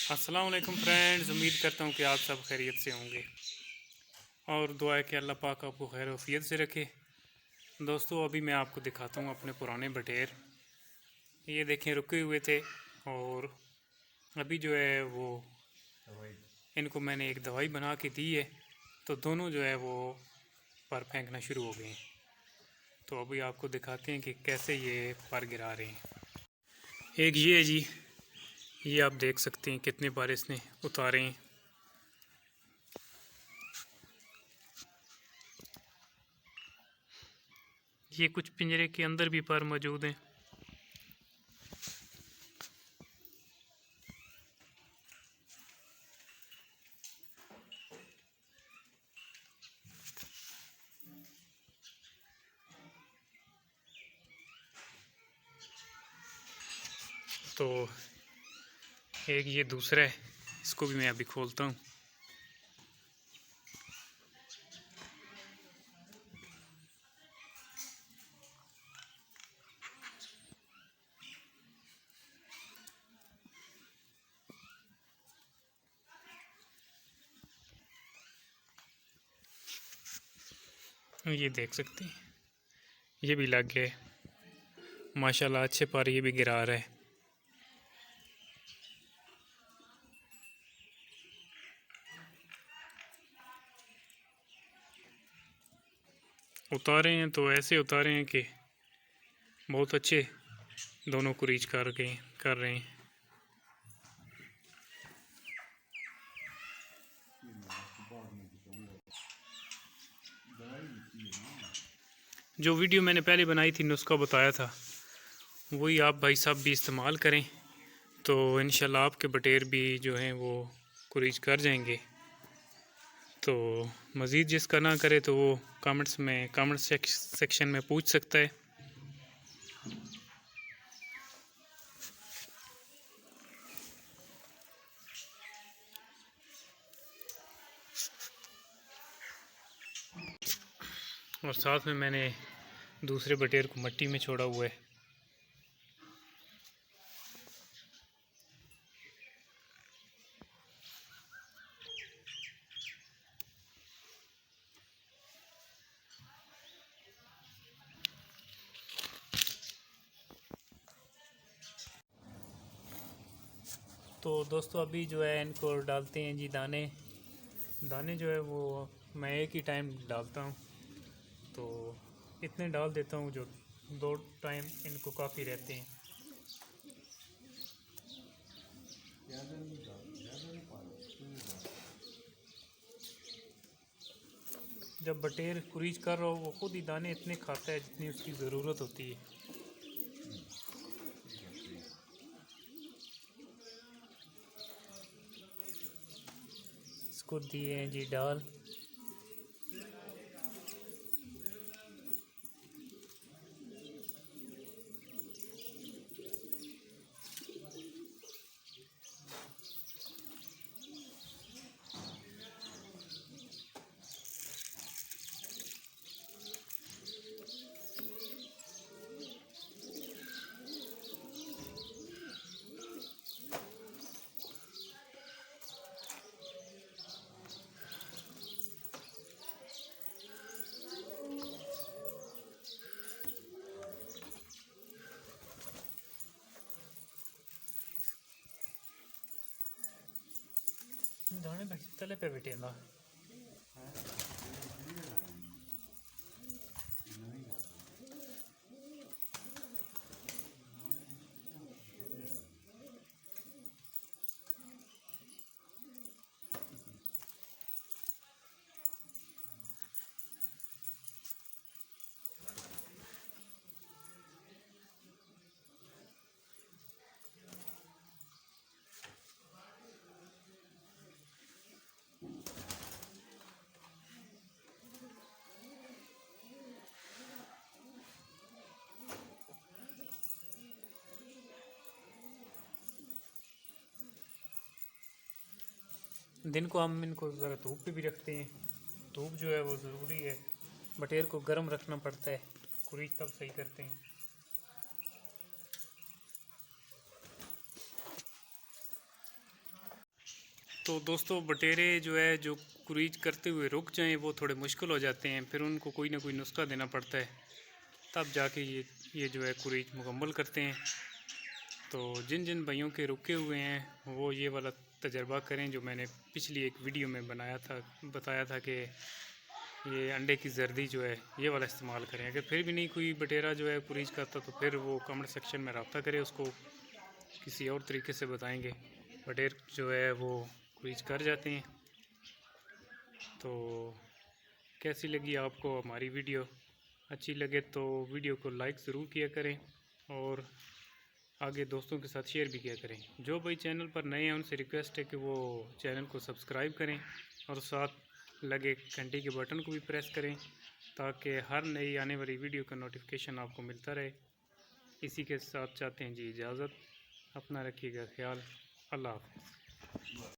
अस्सलाम वालेकुम फ्रेंड्स, उम्मीद करता हूँ कि आप सब खैरियत से होंगे और दुआ है कि अल्लाह पाक आपको खैर वफ़ियत से रखे। दोस्तों, अभी मैं आपको दिखाता हूँ अपने पुराने बटेर। ये देखें, रुके हुए थे और अभी जो है वो इनको मैंने एक दवाई बना के दी है, तो दोनों जो है वो पर फेंकना शुरू हो गए हैं। तो अभी आपको दिखाते हैं कि कैसे ये पर गिरा रहे हैं। एक ये है जी, ये आप देख सकते हैं कितने बार इसने उतारे हैं। ये कुछ पिंजरे के अंदर भी पर मौजूद हैं। तो एक ये दूसरा है, इसको भी मैं अभी खोलता हूँ। ये देख सकते हैं, ये भी लग गए माशाल्लाह, अच्छे पर ये भी गिरा रहा है। उतारे हैं तो ऐसे उतारे हैं कि बहुत अच्छे दोनों को रीच कर रहे हैं। जो वीडियो मैंने पहले बनाई थी, नुस्खा बताया था, वही आप भाई साहब भी इस्तेमाल करें तो इंशाल्लाह आपके बटेर भी जो हैं वो कुरीज कर जाएंगे। तो मज़ीद जिसका ना करे तो वो कमेंट सेक्शन में पूछ सकता है। और साथ में मैंने दूसरे बटेर को मिट्टी में छोड़ा हुआ है। तो दोस्तों, अभी जो है इनको डालते हैं जी दाने। दाने जो है वो मैं एक ही टाइम डालता हूँ, तो इतने डाल देता हूँ जो 2 टाइम इनको काफ़ी रहते हैं। जब बटेर कुरीज कर रहा हो, वो खुद ही दाने इतने खाता है जितनी उसकी ज़रूरत होती है। इसको दिए हैं जी डाल। दाने बैठे तले पे बैठे ना। दिन को हम इनको ज़रा धूप पे भी रखते हैं। धूप जो है वो ज़रूरी है, बटेर को गर्म रखना पड़ता है, कुरीज तब सही करते हैं। तो दोस्तों बटेरे जो है जो क्रूज करते हुए रुक जाएं वो थोड़े मुश्किल हो जाते हैं, फिर उनको कोई ना कोई नुस्खा देना पड़ता है, तब जाके ये जो है क्रूज मुकम्मल करते हैं। तो जिन जिन भाइयों के रुके हुए हैं वो ये वाला तजर्बा करें जो मैंने पिछली एक वीडियो में बताया था कि ये अंडे की जर्दी जो है ये वाला इस्तेमाल करें। अगर फिर भी नहीं कोई बटेरा जो है क्रूज करता तो फिर वो कमेंट सेक्शन में रब्ता करें, उसको किसी और तरीके से बताएंगे। बटेर जो है वो क्रूज कर जाते हैं। तो कैसी लगी आपको हमारी वीडियो? अच्छी लगे तो वीडियो को लाइक ज़रूर किया करें और आगे दोस्तों के साथ शेयर भी किया करें। जो भाई चैनल पर नए हैं उनसे रिक्वेस्ट है कि वो चैनल को सब्सक्राइब करें और साथ लगे घंटी के बटन को भी प्रेस करें ताकि हर नई आने वाली वीडियो का नोटिफिकेशन आपको मिलता रहे। इसी के साथ चाहते हैं जी इजाज़त। अपना रखिएगा ख्याल। अल्लाह हाफ़िज़।